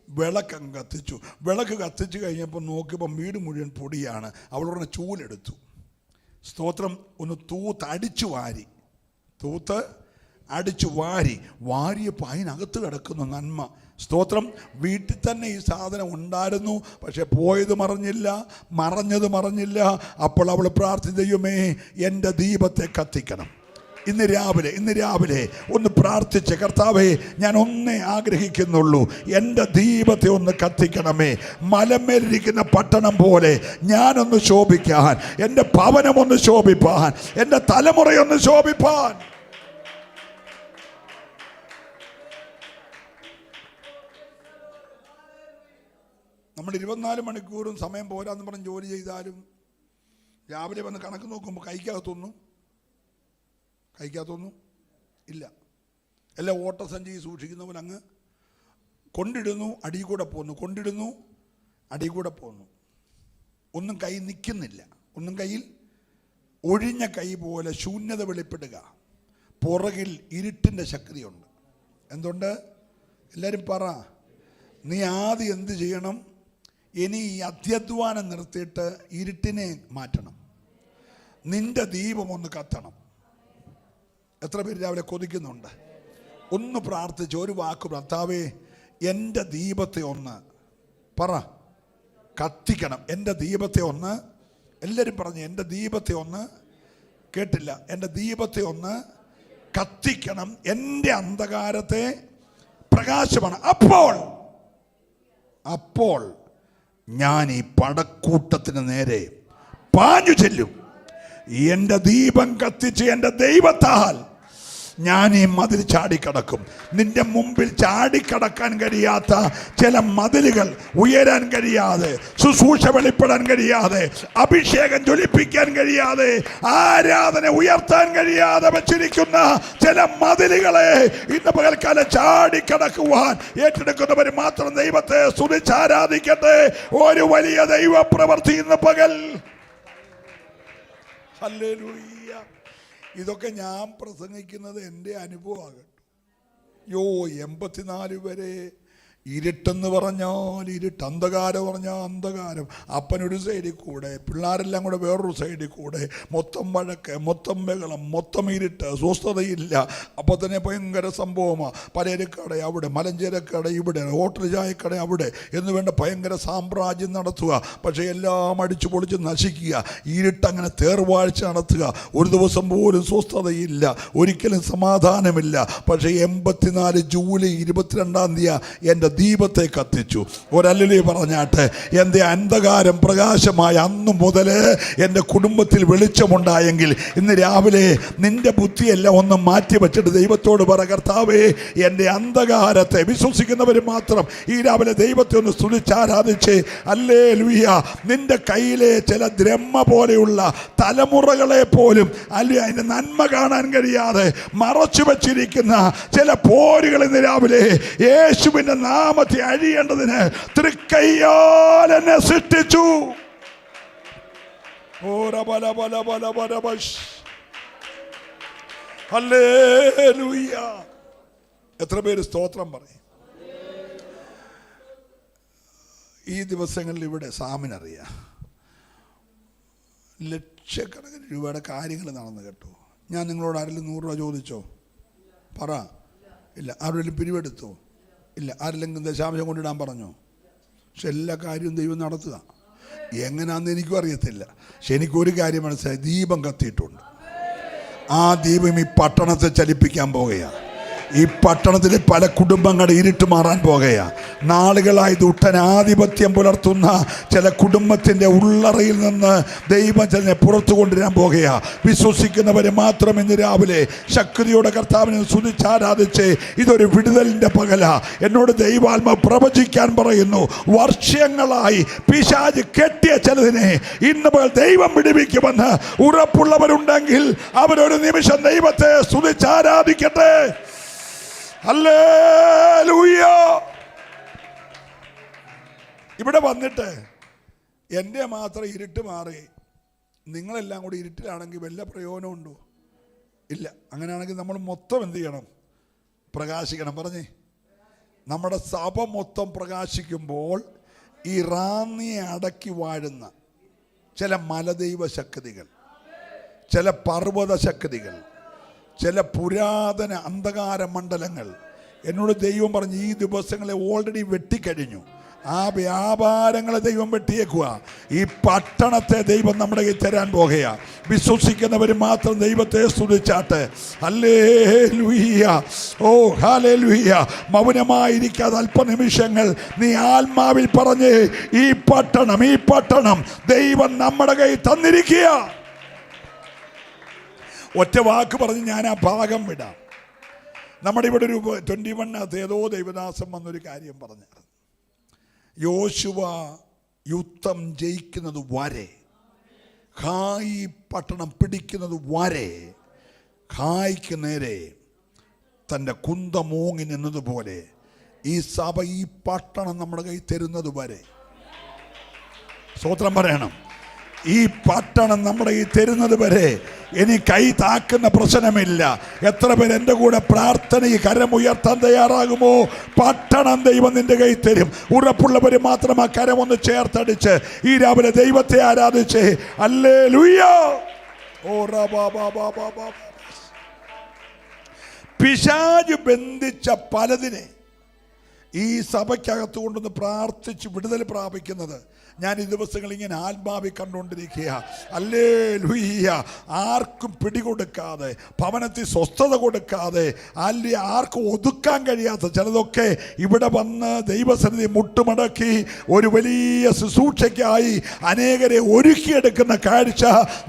വിളക്കങ്ങ് കത്തിച്ചു. വിളക്ക് കത്തിച്ച് കഴിഞ്ഞപ്പോൾ നോക്കിയപ്പോൾ വീട് മുഴുവൻ പൊടിയാണ്. അവളുടെ ചൂലെടുത്തു. സ്തോത്രം. ഒന്ന് തൂത്തടിച്ചു വാരി, തൂത്ത് അടിച്ചു വാരിയപ്പോൾ അതിനകത്ത് കിടക്കുന്ന നന്മ. സ്തോത്രം. വീട്ടിൽ തന്നെ ഈ സാധനം ഉണ്ടായിരുന്നു, പക്ഷെ പോയത് മറഞ്ഞത് മറഞ്ഞില്ല. അപ്പോൾ അവൾ പ്രാർത്ഥിച്ചു, ദൈവമേ എൻ്റെ ദീപത്തെ കത്തിക്കണം. ഇന്ന് രാവിലെ ഒന്ന് പ്രാർത്ഥിച്ച്, കർത്താവേ ഞാൻ ഒന്നേ ആഗ്രഹിക്കുന്നുള്ളൂ, എൻ്റെ ദീപത്തെ ഒന്ന് കത്തിക്കണമേ. മലമേലിരിക്കുന്ന പട്ടണം പോലെ ഞാനൊന്ന് ശോഭിക്കാൻ, എൻ്റെ ഭവനമൊന്ന് ശോഭിപ്പാൻ, എൻ്റെ തലമുറയൊന്ന് ശോഭിപ്പാൻ. നമ്മൾ 24 മണിക്കൂറും സമയം പോരാന്ന് പറഞ്ഞ് ജോലി ചെയ്താലും രാവിലെ വന്ന് കണക്ക് നോക്കുമ്പോൾ കൈക്കകത്തൊന്നും ഇല്ല. എല്ലാം ഓട്ടസഞ്ചി സൂക്ഷിക്കുന്നവൻ അങ്ങ് കൊണ്ടിടുന്നു, അടിയിൽ കൂടെ പോന്നു, ഒന്നും കൈ നിൽക്കുന്നില്ല. ഒന്നും കയ്യിൽ ഒഴിഞ്ഞ കൈ പോലെ ശൂന്യത വെളിപ്പെടുക. പുറകിൽ ഇരുട്ടിൻ്റെ ശക്തിയുണ്ട്. എന്തുകൊണ്ട്? എല്ലാവരും പറ. നീ ആദ്യം എന്ത് ചെയ്യണം? ഇനി ഈ അത്യധ്വാനം നിർത്തിയിട്ട് ഇരുട്ടിനെ മാറ്റണം. നിന്റെ ദീപം ഒന്ന് കത്തണം. എത്ര പേര് രാവിലെ കൊതിക്കുന്നുണ്ട്? ഒന്ന് പ്രാർത്ഥിച്ച് ഒരു വാക്ക്, കർത്താവേ എൻ്റെ ദീപത്തെ ഒന്ന് പറ കത്തിക്കണം. എൻ്റെ ദീപത്തെ ഒന്ന്, എല്ലാവരും പറഞ്ഞു, എൻ്റെ ദീപത്തെ ഒന്ന്, കേട്ടില്ല, എൻ്റെ ദീപത്തെ ഒന്ന് കത്തിക്കണം. എൻ്റെ അന്ധകാരത്തെ പ്രകാശമാണ്. അപ്പോൾ ഞാൻ ഈ പടക്കൂട്ടത്തിന് നേരെ പാഞ്ഞു ചെല്ലും. എൻ്റെ ദീപം കത്തിച്ച് എൻ്റെ ദൈവത്താൽ ഞാൻ ഈ മതിൽ ചാടിക്കടക്കും. നിന്റെ മുമ്പിൽ ചാടിക്കടക്കാൻ കഴിയാത്ത ചില മതിലുകൾ, ഉയരാൻ കഴിയാതെ, ശുശ്രൂഷ വെളിപ്പെടാൻ കഴിയാതെ, അഭിഷേകം ജ്വലിപ്പിക്കാൻ കഴിയാതെ, ആരാധന ഉയർത്താൻ കഴിയാതെ വച്ചിരിക്കുന്ന ചില മതിലുകളെ ഇന്ന് പകൽക്കാലം ചാടിക്കടക്കുവാൻ ഏറ്റെടുക്കുന്നവർ മാത്രം ദൈവത്തെ സ്തുതിച്ച് ആരാധിക്കട്ടെ. ഒരു വലിയ ദൈവ പ്രവൃത്തി ഇന്ന് പകൽ. ഹല്ലേലൂയ. ഇതൊക്കെ ഞാൻ പ്രസംഗിക്കുന്നത് എൻ്റെ അനുഭവമാകട്ടെ. 84 വരെ ഇരുട്ടെന്ന് പറഞ്ഞാൽ ഇരുട്ട്, അന്ധകാരം പറഞ്ഞാൽ അന്ധകാരം. അപ്പനൊരു സൈഡിൽ കൂടെ, പിള്ളേരെല്ലാം കൂടെ വേറൊരു സൈഡിൽ കൂടെ, മൊത്തം വഴക്ക്, മൊത്തം ബഹളം, മൊത്തം ഇരുട്ട്, സ്വസ്ഥതയില്ല. അപ്പോൾ തന്നെ ഭയങ്കര സംഭവമാണ്. പലചരക്കട അവിടെ, മലഞ്ചരക്കട ഇവിടെ, ഹോട്ടൽ ചായക്കട അവിടെ എന്ന് വേണ്ട ഭയങ്കര സാമ്രാജ്യം നടത്തുക. പക്ഷേ എല്ലാം അടിച്ചു പൊളിച്ച് നശിക്കുക. ഇരുട്ടങ്ങനെ തേർവാഴ്ച നടത്തുക. ഒരു ദിവസം പോലും സ്വസ്ഥതയില്ല, ഒരിക്കലും സമാധാനമില്ല. പക്ഷേ 84 ജൂലൈ 22 എൻ്റെ ദീപത്തെ കത്തിച്ചു. ഒരല്ലേ പറഞ്ഞാട്ടെ. എൻ്റെ അന്ധകാരം പ്രകാശമായ അന്നു മുതൽ എൻ്റെ കുടുംബത്തിൽ വെളിച്ചമുണ്ടായെങ്കിൽ ഇന്ന് രാവിലെ നിന്റെ ബുദ്ധിയെല്ലാം ഒന്ന് മാറ്റി വെച്ചിട്ട് ദൈവത്തോട് പറ, കർത്താവേ എൻ്റെ അന്ധകാരത്തെ, വിശ്വസിക്കുന്നവർ മാത്രം ഈ രാവിലെ ദൈവത്തെ ഒന്ന് സ്തുതിച്ചാരാധിച്ച് ഹല്ലേലൂയ. നിന്റെ കയ്യിലെ ചില ദ്രഹ്മ പോലെയുള്ള തലമുറകളെ പോലും അല്ലെ അതിൻ്റെ നന്മ കാണാൻ കഴിയാതെ മറച്ചു വച്ചിരിക്കുന്ന ചില പോരുകൾ ഇന്ന് രാവിലെ യേശുവിൻ്റെ നാമത്തെ അഴിയേണ്ടതിന് തൃക്കൈയാൽ എന്നെ സൃഷ്ടിച്ചു. ഹല്ലേലൂയ. എത്ര പേര് സ്തോത്രം പറയും? ഈ ദിവസങ്ങളിൽ ഇവിടെ സാമിനറിയാം, ലക്ഷക്കണക്കിന് രൂപയുടെ കാര്യങ്ങൾ നടന്നു കേട്ടോ. ഞാൻ നിങ്ങളോട് ആരെങ്കിലും 100 രൂപ ചോദിച്ചോ? പറ. ഇല്ല. ആരെങ്കിലും പിരിവെടുത്തോ? ഇല്ല. ആരെങ്കിലും ദശാംശം കൊണ്ടിടാൻ പറഞ്ഞോ? പക്ഷെ എല്ലാ കാര്യവും ദൈവം നടത്തുക. എങ്ങനെയാണെന്ന് എനിക്കും അറിയത്തില്ല. പക്ഷെ എനിക്കൊരു കാര്യം മനസ്സിലായി, ദീപം കത്തിയിട്ടുണ്ട്. ആ ദീപം ഈ പട്ടണത്തെ ചലിപ്പിക്കാൻ പോകുകയാണ്. ഈ പട്ടണത്തിലെ പല കുടുംബങ്ങളുടെ ഇരുട്ട് മാറാൻ പോകുകയാണ്. നാളുകളായി ദുഷ്ടനാധിപത്യം പുലർത്തുന്ന ചില കുടുംബത്തിൻ്റെ ഉള്ളറയിൽ നിന്ന് ദൈവം ചിലനെ പുറത്തു കൊണ്ടുവരാൻ പോകുകയാണ്. വിശ്വസിക്കുന്നവരെ മാത്രം ഇന്ന് രാവിലെ ശക്തിയോടെ കർത്താവിനെ സ്തുതിച്ചാരാധിച്ച് ഇതൊരു വിടുതലിൻ്റെ പകല. എന്നോട് ദൈവാത്മ പ്രവചിക്കാൻ പറയുന്നു, വർഷങ്ങളായി പിശാച് കെട്ടിയ ചിലതിനെ ഇന്ന് മുതൽ ദൈവം വിടുവിക്കുമെന്ന് ഉറപ്പുള്ളവരുണ്ടെങ്കിൽ അവരൊരു നിമിഷം ദൈവത്തെ സ്തുതിച്ചാരാധിക്കട്ടെ. ഹല്ലേലൂയ. ഇവിടെ വന്നിട്ട് എൻ്റെ മാത്രം ഇരുട്ട് മാറി നിങ്ങളെല്ലാം കൂടി ഇരുട്ടിലാണെങ്കിൽ വല്ല പ്രയോജനമുണ്ടോ? ഇല്ല. അങ്ങനെയാണെങ്കിൽ നമ്മൾ മൊത്തം എന്ത് ചെയ്യണം? പ്രകാശിക്കണം. പറഞ്ഞേ, നമ്മുടെ സഭ മൊത്തം പ്രകാശിക്കുമ്പോൾ ഈ റാന്നിയെ അടക്കി വാഴുന്ന ചില മലദൈവ ശക്തികൾ, ചില പർവ്വത ശക്തികൾ, ചില പുരാതന അന്ധകാര മണ്ഡലങ്ങൾ എന്നോട് ദൈവം പറഞ്ഞ് ഈ ദിവസങ്ങളെ ഓൾറെഡി വെട്ടിക്കഴിഞ്ഞു. ആ വ്യാപാരങ്ങളെ ദൈവം വെട്ടിയേക്കുക. ഈ പട്ടണത്തെ ദൈവം നമ്മുടെ കയ്യിൽ തരാൻ പോകുകയാ. വിശ്വസിക്കുന്നവർ മാത്രം ദൈവത്തെ സ്തുതിച്ചാട്ടെ. ഹല്ലേലൂയ, ഓ ഹല്ലേലൂയ. മൗനമായിരിക്കാതെ അല്പനിമിഷങ്ങൾ നീ ആത്മാവിൽ പറഞ്ഞ് ഈ പട്ടണം ദൈവം നമ്മുടെ കയ്യിൽ തന്നിരിക്കുക. ഒറ്റ വാക്ക് പറഞ്ഞ് ഞാൻ ആ ഭാഗം വിടാം. നമ്മുടെ ഇവിടെ ഒരു 21 ഏതോ ദൈവദാസം വന്നൊരു കാര്യം പറഞ്ഞു. യോശുവ യുദ്ധം ജയിക്കുന്നത് വരെ, ഹായി പട്ടണം പിടിക്കുന്നത് വരെ, ഹായിക്ക് നേരെ തൻ്റെ കുന്തമോങ്ങി നിന്നതുപോലെ ഈ സഭ ഈ പട്ടണം നമ്മുടെ കയ്യിൽ തരുന്നത് വരെ, സ്തോത്രം പറയണം, ഈ പട്ടണം നമ്മുടെ ഈ തരുന്നത് വരെ ഇനി കൈ താക്കുന്ന പ്രശ്നമില്ല. എത്ര പേര് എൻ്റെ കൂടെ പ്രാർത്ഥനയിൽ കരമുയർത്താൻ തയ്യാറാകുമോ? പട്ടണം ദൈവം നിന്റെ കൈ തരും. ഉറപ്പുള്ളവർ മാത്രം ആ കരമൊന്ന് ചേർത്തടിച്ച് ഈ രാവിലെ ദൈവത്തെ ആരാധിച്ച് ഹല്ലേലൂയ. പിശാച് ബന്ധിച്ച പലതിനെ ഈ സഭയ്ക്കകത്ത് കൊണ്ടൊന്ന് പ്രാർത്ഥിച്ച് വിടുതൽ പ്രാപിക്കുന്നത് ഞാൻ ഈ ദിവസങ്ങൾ ഇങ്ങനെ ആത്മാവി കണ്ടുകൊണ്ടിരിക്കുക. ഹല്ലേലൂയ. ആർക്കും പിടികൊടുക്കാതെ, ഭവനത്തിൽ സ്വസ്ഥത കൊടുക്കാതെ, അല്ലെ ആർക്കും ഒതുക്കാൻ കഴിയാത്ത ചിലതൊക്കെ ഇവിടെ വന്ന് ദൈവസന്നിധി മുട്ടുമടക്കി ഒരു വലിയ ശുശ്രൂഷയ്ക്കായി അനേകരെ ഒരുക്കിയെടുക്കുന്ന കാഴ്ച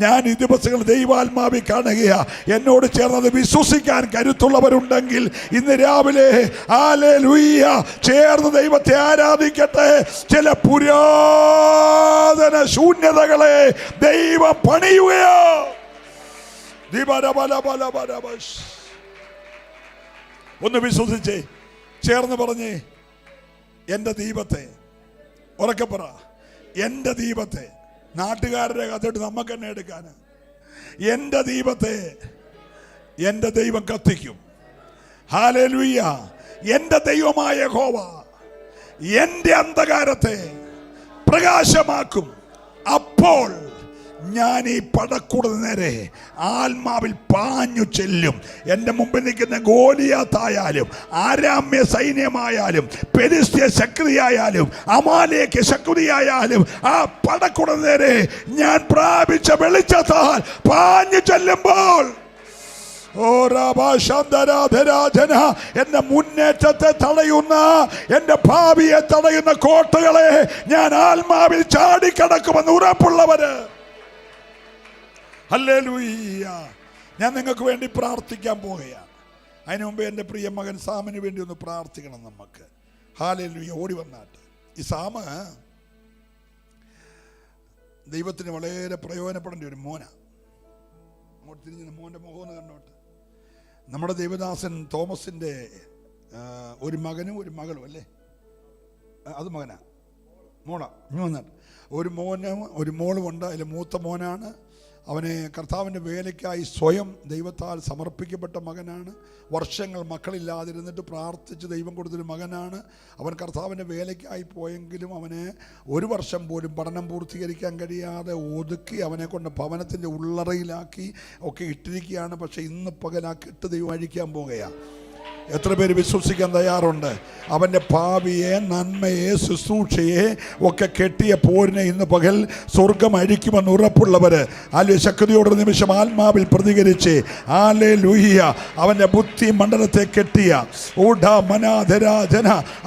ഞാൻ ഈ ദിവസങ്ങൾ ദൈവാത്മാവി കാണുകയാ. എന്നോട് ചേർന്നത് വിശ്വസിക്കാൻ കരുത്തുള്ളവരുണ്ടെങ്കിൽ ഇന്ന് രാവിലെ ഹല്ലേലൂയ ചേർന്ന് ദൈവത്തെ ആരാധിക്കട്ടെ. ചില പുരാതന ശൂന്യതകളെ ദൈവം പണിയുകയോ. ഒന്ന് വിശ്വസിച്ചേ, ചേർന്ന് പറഞ്ഞേ, എൻ്റെ ദീപത്തെ. ഉറക്കെ പറ, എൻ്റെ ദീപത്തെ. നാട്ടുകാരുടെ കഥയിട്ട് നമുക്ക് തന്നെ എടുക്കാൻ. എൻ്റെ ദീപത്തെ എൻ്റെ ദൈവം കത്തിക്കും. ഹല്ലേലൂയ. എൻ്റെ ദൈവമായ യഹോവ എൻ്റെ അന്ധകാരത്തെ പ്രകാശമാക്കും. അപ്പോൾ ഞാൻ ഈ പടക്കൂട നേരെ ആത്മാവിൽ പാഞ്ഞു ചെല്ലും. എൻ്റെ മുമ്പിൽ നിൽക്കുന്ന ഗോലിയാത്തായാലും ആരാമ്യ സൈന്യമായാലും പെരിസ്ത്യ ശക്തിയായാലും അമാലേക്ക് ശക്തിയായാലും ആ പടക്കൂട നേരെ ഞാൻ പ്രാപിച്ച വെളിച്ചത്താൽ പാഞ്ഞു ചെല്ലുമ്പോൾ എന്റെ മുന്നേറ്റത്തെ തടയുന്ന, എന്റെ ഭാവിയെ തടയുന്ന കോട്ടകളെ ഞാൻ ആത്മാവിൽ ചാടിക്കടക്കുമെന്ന് ഉറപ്പുള്ളവര്. ഹല്ലേലൂയ. ഞാൻ നിങ്ങൾക്ക് വേണ്ടി പ്രാർത്ഥിക്കാൻ പോവുകയാണ്. അതിനു മുമ്പ് എൻ്റെ പ്രിയ മകൻ സാമിന് വേണ്ടി ഒന്ന് പ്രാർത്ഥിക്കണം നമുക്ക്. ഹല്ലേലൂയ. ഓടി വന്നാട്ട്. ഈ സാമ ദൈവത്തിന് വളരെ പ്രയോജനപ്പെടേണ്ട ഒരു മോനാ. അങ്ങോട്ട് തിരിഞ്ഞ് മോൻ്റെ മുഖം കണ്ടോട്ട്. നമ്മുടെ ദേവദാസൻ തോമസിൻ്റെ ഒരു മകനും ഒരു മകളും അല്ലേ? അത് മകനാ മോളാ? ഒരു മോനും ഒരു മോളും ഉണ്ട്. അതിൽ മൂത്ത മോനാണ്. അവനെ കർത്താവിൻ്റെ വേലയ്ക്കായി സ്വയം ദൈവത്താൽ സമർപ്പിക്കപ്പെട്ട മകനാണ്. വർഷങ്ങൾ മക്കളില്ലാതിരുന്നിട്ട് പ്രാർത്ഥിച്ച് ദൈവം കൊടുത്തൊരു മകനാണ്. അവൻ കർത്താവിൻ്റെ വേലയ്ക്കായി പോയെങ്കിലും അവനെ ഒരു വർഷം പോലും പഠനം പൂർത്തീകരിക്കാൻ കഴിയാതെ ഒതുക്കി അവനെ കൊണ്ട് ഭവനത്തിൻ്റെ ഉള്ളറയിലാക്കി ഒക്കെ ഇട്ടിരിക്കുകയാണ്. പക്ഷേ ഇന്ന് പകൽ ആ കെട്ട് ദൈവം അഴിക്കാൻ പോകുകയാണ്. എത്ര പേര് വിശ്വസിക്കാൻ തയ്യാറുണ്ട്? അവൻ്റെ ഭാവിയെ, നന്മയെ, ശുശ്രൂഷയെ ഒക്കെ കെട്ടിയ പോരിനെ ഇന്ന് പകൽ സ്വർഗം അഴിക്കുമെന്ന് ഉറപ്പുള്ളവര് അല്ലെ ശക്തിയോടൊരു നിമിഷം ആത്മാവിൽ പ്രതികരിച്ച് ഹല്ലേലൂയ. അവൻ്റെ ബുദ്ധി മണ്ഡലത്തെ കെട്ടിയ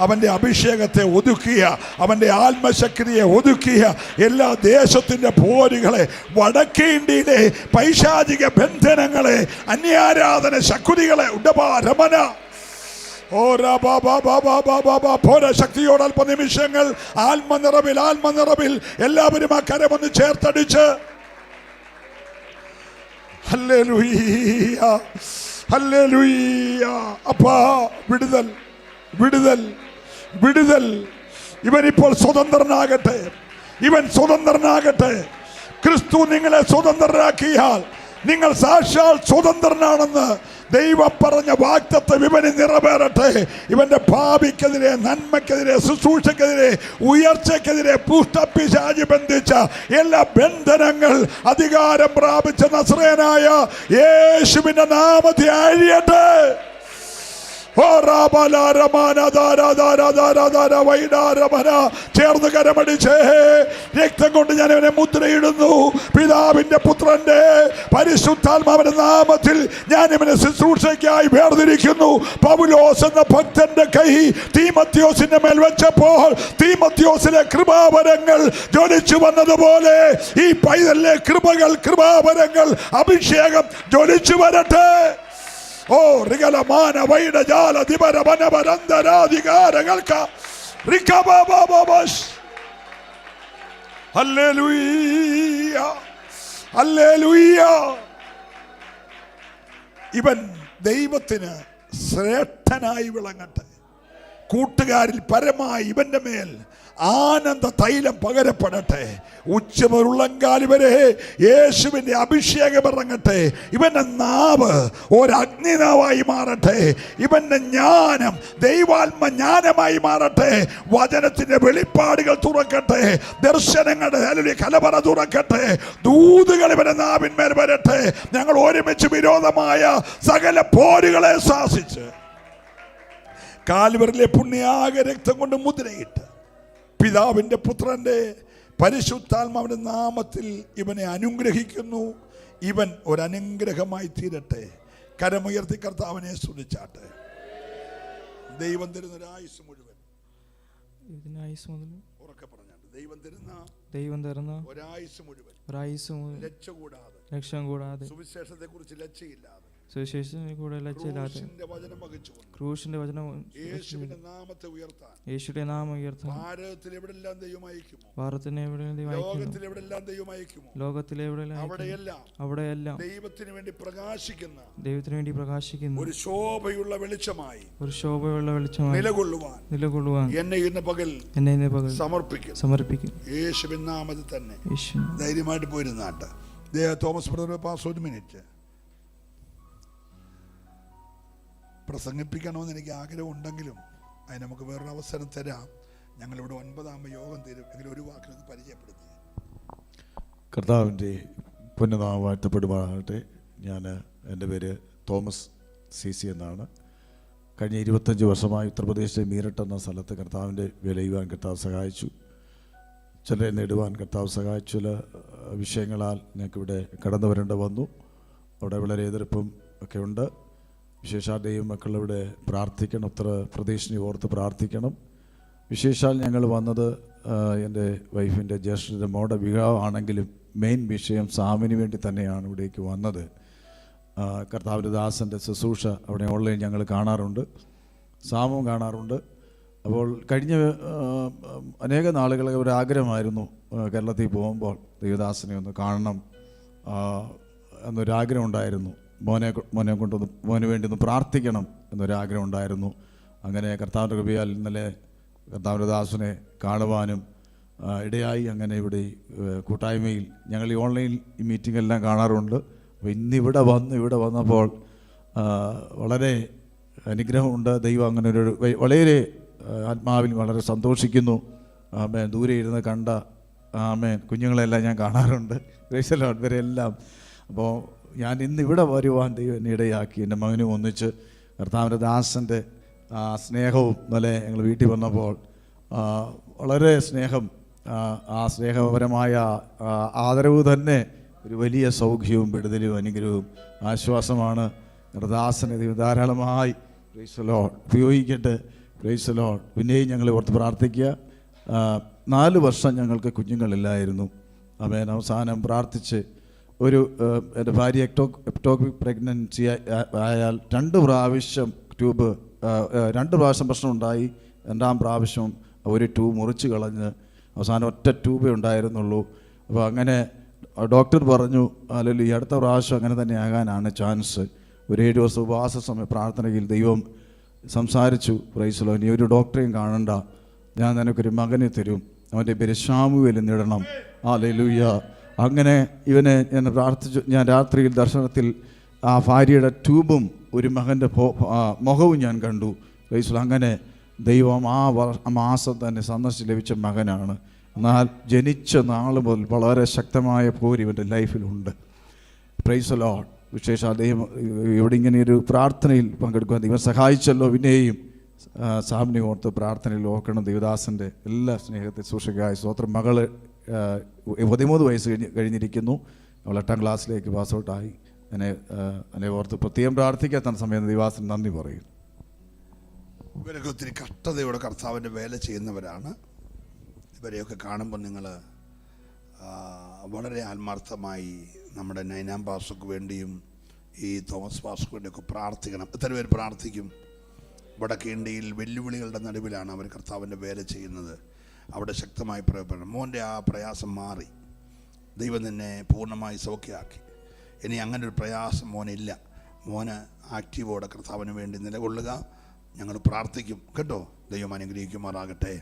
അവൻ്റെ അഭിഷേകത്തെ ഒതുക്കിയ, അവൻ്റെ ആത്മശക്തിയെ ഒതുക്കിയ എല്ലാ ദേശത്തിൻ്റെ പോരുകളെ, വടക്കേ ഇന്ത്യയിലെ പൈശാചിക ബന്ധനങ്ങളെ, അന്യാരാധന ശക്തികളെ ഉടപാരമന ശക്തിയോട് അല്പനിമിഷങ്ങൾ ആത്മനിറവിൽ എല്ലാവരും ആ കരമൊന്ന് ചേർത്തടിച്ച് ഹല്ലേലൂയ, ഹല്ലേലൂയ. അപ്പാ, വിടുതൽ, വിടുതൽ, വിടുതൽ. ഇവനിപ്പോൾ സ്വതന്ത്രനാകട്ടെ, ഇവൻ സ്വതന്ത്രനാകട്ടെ. ക്രിസ്തു നിങ്ങളെ സ്വതന്ത്രരാക്കിയാൽ നിങ്ങൾ സാക്ഷാൽ സ്വതന്ത്രനാണെന്ന് ദൈവം പറഞ്ഞ വാഗ്ദത്തം ഇവന് നിറവേറട്ടെ. ഇവന്റെ ഭാവിക്കെതിരെ, നന്മക്കെതിരെ, ശുശ്രൂഷക്കെതിരെ, ഉയർച്ചക്കെതിരെ പുഷ്ടപിശാചി ബന്ധിച്ച എല്ലാ ബന്ധനങ്ങൾ അധികാരം പ്രാപിച്ച നസ്രയനായ യേശുവിന്റെ നാമത്തിൽ അഴിയട്ടെ. ചേർന്ന് കരമടിച്ചേ. രക്തം കൊണ്ട് ഞാൻ അവനെ മുദ്രയിടുന്നു. പിതാവിന്റെ പുത്രന്റെ പരിശുദ്ധാത്മാവിന്റെ നാമത്തിൽ ഞാൻ ഇവനെ ശുശ്രൂഷയ്ക്കായി വേർതിരിക്കുന്നു. പൗലോസ് എന്ന ഭക്തന്റെ കൈ തീമോഥെയോസിന്റെ മേൽ വെച്ചപ്പോൾ തീമോഥെയോസിലെ കൃപാവരങ്ങൾ ജ്വലിച്ചു വന്നതുപോലെ ഈ പൈതലിലെ കൃപകൾ, കൃപാവരങ്ങൾ, അഭിഷേകം ജ്വലിച്ചു വരട്ടെ. ഓ റിഗലമാന വൈഡജാല ദിപരവനവരന്തരാധികാരങ്ങൾക്ക് ഹല്ലേലൂയ, ഹല്ലേലൂയ. ഇവൻ ദൈവത്തിന് ശ്രേഷ്ഠനായി വിളങ്ങട്ടെ. കൂട്ടുകാരിൽ പരമായി ഇവന്റെ മേൽ ആനന്ദ തൈലം പകരപ്പെടട്ടെ. ഉച്ചമുരുള്ളങ്കാലി വരെ യേശുവിൻ്റെ അഭിഷേകം ഇറങ്ങട്ടെ. ഇവന്റെ നാവ് ഒരഗ്നിനാവായി മാറട്ടെ. ഇവന്റെ ജ്ഞാനം ദൈവാത്മ ജ്ഞാനമായി മാറട്ടെ. വചനത്തിന്റെ വെളിപ്പാടുകൾ തുറക്കട്ടെ. ദർശനങ്ങളുടെ കലവറ തുറക്കട്ടെ. ദൂതുകൾ ഇവന്റെ നാവിന്മേൽ വരട്ടെ. ഞങ്ങൾ ഒരുമിച്ച് വിരോധമായ സകല പോരുകളെ ശാസിച്ച് കാൽവരിലെ പുണ്യാക രക്തം കൊണ്ട് മുദ്രയിട്ട് പിതാവിൻ്റെ പുത്രന്റെ പരിശുദ്ധാത്മാവിന്റെ നാമത്തിൽ ഇവനെ അനുഗ്രഹിക്കുന്നു. ഇവൻ ഒരനുഗ്രഹമായി തീരട്ടെ. കരമുയർത്തി കർത്താവിനെ സ്തുതിച്ചാട്ടെ. ദൈവം തരുന്ന ഒരായുസ് മുഴുവൻ ഉറക്കെ പറഞ്ഞാണ്ട് ദൈവം തരുന്ന ഒരായുസ് മുഴുവൻ ലക്ഷ്യം കൂടാതെ സുവിശേഷത്തെ കുറിച്ച് ലക്ഷ്യമില്ലാതെ ക്രൂശിന്റെ വചനം യേശുവിന്റെ നാമത്തെ ഉയർത്താൻ, യേശുവിന്റെ നാമം ഉയർത്താൻ ഭാരതത്തിൽ എവിടെല്ലാം ദൈവം അയക്കുമോ, ലോകത്തിലെ എവിടെല്ലാം അവിടെയെല്ലാം ദൈവത്തിന് വേണ്ടി പ്രകാശിക്കുന്ന ഒരു ശോഭയുള്ള വെളിച്ചമായി നിലകൊള്ളുവാൻ എന്നെ ഇന്ന് പകൽ സമർപ്പിക്കും. യേശുവിൻ നാമത്തിൽ തന്നെ ധൈര്യമായിട്ട് പോയിരുന്നാട്ട്. തോമസ് ബ്രദർ പാസ് ഒരു മിനിറ്റ് പ്രസംഗിപ്പിക്കണമെന്ന് എനിക്ക് ആഗ്രഹം ഉണ്ടെങ്കിലും അതിന് നമുക്ക് വേറൊരു അവസരം തരാം. ഞങ്ങളിവിടെ 9ാം യോഗം തരും. എങ്കിലും ഒരു വാക്കിനത് പരിചയപ്പെടുത്തി. കർത്താവിൻ്റെ പുണ്യനാമം വാഴ്ത്തപ്പെടുവാനാകട്ടെ. എൻ്റെ പേര് തോമസ് CC എന്നാണ്. കഴിഞ്ഞ 25 വർഷമായി ഉത്തർപ്രദേശിലെ മീററ്റ് എന്ന സ്ഥലത്ത് കർത്താവിൻ്റെ വിലയുവാൻ കർത്താവ് സഹായിച്ചു. ചിലരെ നേടുവാൻ കർത്താവ് സഹായിച്ചു. ചില വിഷയങ്ങളാൽ ഞങ്ങൾക്കിവിടെ കടന്നു വരേണ്ട വന്നു. അവിടെ വളരെ എതിർപ്പും ഒക്കെ ഉണ്ട്. വിശേഷാൽ ദൈവമക്കളിവിടെ പ്രാർത്ഥിക്കണം. ഉത്തർപ്രദേശിനെ ഓർത്ത് പ്രാർത്ഥിക്കണം. വിശേഷാൽ ഞങ്ങൾ വന്നത് എൻ്റെ വൈഫിൻ്റെ ജ്യേഷ്ഠൻ്റെ മോടെ വിവാഹമാണെങ്കിലും മെയിൻ വിഷയം സാമിന് വേണ്ടി തന്നെയാണ് ഇവിടേക്ക് വന്നത്. കർത്താവിൻ്റെ ദാസൻ്റെ ശുശ്രൂഷ അവിടെ ഓൺലൈൻ ഞങ്ങൾ കാണാറുണ്ട്, സാമും കാണാറുണ്ട്. അപ്പോൾ കഴിഞ്ഞ അനേക നാളുകളെ ഒരു ആഗ്രഹമായിരുന്നു കേരളത്തിൽ പോകുമ്പോൾ ദൈവദാസനെ ഒന്ന് കാണണം എന്നൊരാഗ്രഹം ഉണ്ടായിരുന്നു. മോനെ കൊണ്ടൊന്ന് മോന് വേണ്ടി ഒന്ന് പ്രാർത്ഥിക്കണം എന്നൊരാഗ്രഹം ഉണ്ടായിരുന്നു. അങ്ങനെ കർത്താവിൻ്റെ കൃപയാൽ ഇന്നലെ കർത്താവിൻ്റെ ദാസനെ കാണുവാനും ഇടയായി. അങ്ങനെ ഇവിടെ കൂട്ടായ്മയിൽ ഞങ്ങൾ ഈ ഓൺലൈൻ മീറ്റിംഗ് എല്ലാം കാണാറുണ്ട്. അപ്പോൾ ഇന്നിവിടെ വന്നപ്പോൾ വളരെ അനുഗ്രഹമുണ്ട്. ദൈവം അങ്ങനെ ഒരു വളരെ ആത്മാവിൽ വളരെ സന്തോഷിക്കുന്നു. ആമേൻ. ദൂരെ ഇരുന്ന് കണ്ട ആമേൻ കുഞ്ഞുങ്ങളെല്ലാം ഞാൻ കാണാറുണ്ട്. ഇവരെല്ലാം. അപ്പോൾ ഞാൻ ഇന്നിവിടെ വരുവാൻ ദൈവം എന്നെ ഇടയാക്കി. എൻ്റെ മകനും ഒന്നിച്ച് കർത്താവിൻ്റെ ദാസൻ്റെ സ്നേഹവും ഇന്നലെ ഞങ്ങൾ വീട്ടിൽ വന്നപ്പോൾ വളരെ സ്നേഹം, ആ സ്നേഹപരമായ ആദരവ് തന്നെ ഒരു വലിയ സൗഖ്യവും വിടുതലും അനുഗ്രഹവും ആശ്വാസമാണ്. ദാസനെ ദൈവം ധാരാളമായി പ്രൈസ് ദി ലോർഡ് ഉപയോഗിക്കട്ടെ. Praise the Lord. പിന്നെയും ഞങ്ങൾ ഓർത്ത് പ്രാർത്ഥിക്കുക. 4 വർഷം ഞങ്ങൾക്ക് കുഞ്ഞുങ്ങളില്ലായിരുന്നു. ആമേൻ. അവസാനം പ്രാർത്ഥിച്ച് എൻ്റെ ഭാര്യ എക്ടോപിക് പ്രഗ്നൻസി ആയാൽ 2 പ്രാവശ്യം ട്യൂബ് 2 പ്രാവശ്യം പ്രശ്നമുണ്ടായി. 2ാം പ്രാവശ്യം ഒരു ട്യൂബ് മുറിച്ച് കളഞ്ഞ് അവസാനം ഒറ്റ ട്യൂബേ ഉണ്ടായിരുന്നുള്ളൂ. അപ്പോൾ അങ്ങനെ ഡോക്ടർ പറഞ്ഞു, അല്ലെങ്കിൽ ഈ അടുത്ത പ്രാവശ്യം അങ്ങനെ തന്നെ ആകാനാണ് ചാൻസ്. ഒരു 7 ദിവസം ഉപവാസ സമയ പ്രാർത്ഥനയിൽ ദൈവം സംസാരിച്ചു. പ്രൈസ് ദി, നീ ഒരു ഡോക്ടറെയും കാണണ്ട, ഞാൻ നിനക്കൊരു മകനെ തരും, അവൻ്റെ പേര് ശാമുവേൽ എന്നിടണം. ഹല്ലേലൂയ. അങ്ങനെ ഇവനെ ഞാൻ പ്രാർത്ഥിച്ചു. ഞാൻ രാത്രിയിൽ ദർശനത്തിൽ ആ ഭാര്യയുടെ ട്യൂബും ഒരു മകൻ്റെ മുഖവും ഞാൻ കണ്ടു. അങ്ങനെ ദൈവം ആ മാസം തന്നെ സന്ദർശിച്ച് ലഭിച്ച മകനാണ്. എന്നാൽ ജനിച്ച നാൾ മുതൽ വളരെ ശക്തമായ പോര് ഇവൻ്റെ ലൈഫിലുണ്ട്. Price the Lord. വിശേഷ ദൈവം ഇവിടെ ഇങ്ങനെ ഒരു പ്രാർത്ഥനയിൽ പങ്കെടുക്കാൻ ദൈവം സഹായിച്ചല്ലോ. പിന്നെയും സാമിനെ ഓർത്ത് പ്രാർത്ഥനയിൽ ഓർക്കണം. ദേവദാസൻ്റെ എല്ലാ സ്നേഹത്തെ സൂക്ഷിക്കായ സ്വോത്രം. മകള് 13 വയസ്സ് കഴിഞ്ഞിരിക്കുന്നു. അവൾ 8ാം ക്ലാസ്സിലേക്ക് പാസ് ഔട്ടായി. എന്നെ ഓർത്ത് പ്രത്യേകം പ്രാർത്ഥിക്കാത്ത സമയം ദൈവദാസന് നന്ദി പറയും. ഇവരൊക്കെ ഒത്തിരി കഷ്ടതയോടെ കർത്താവിൻ്റെ വേല ചെയ്യുന്നവരാണ്. ഇവരെയൊക്കെ കാണുമ്പോൾ നിങ്ങൾ വളരെ ആത്മാർത്ഥമായി നമ്മുടെ നൈനാം പാസ്റ്റർക്ക് വേണ്ടിയും ഈ തോമസ് പാസ്റ്റർക്ക് വേണ്ടിയൊക്കെ പ്രാർത്ഥിക്കണം. എത്ര പേര് പ്രാർത്ഥിക്കും? വടക്കേ ഇന്ത്യയിൽ വെല്ലുവിളികളുടെ നടുവിലാണ് അവർ കർത്താവിൻ്റെ വേല ചെയ്യുന്നത്. അവിടെ ശക്തമായി പ്രയത്നം. മോൻ്റെ ആ പ്രയാസം മാറി. ദൈവം നിന്നെ പൂർണ്ണമായി സൗഖ്യമാക്കി. ഇനി അങ്ങനെ ഒരു പ്രയാസം മോനില്ല. മോന് ആക്റ്റീവോടെ കർത്താവിന് വേണ്ടി നിലകൊള്ളുക. ഞങ്ങൾ പ്രാർത്ഥിക്കും കേട്ടോ. ദൈവം അനുഗ്രഹിക്കുമാറാകട്ടെ.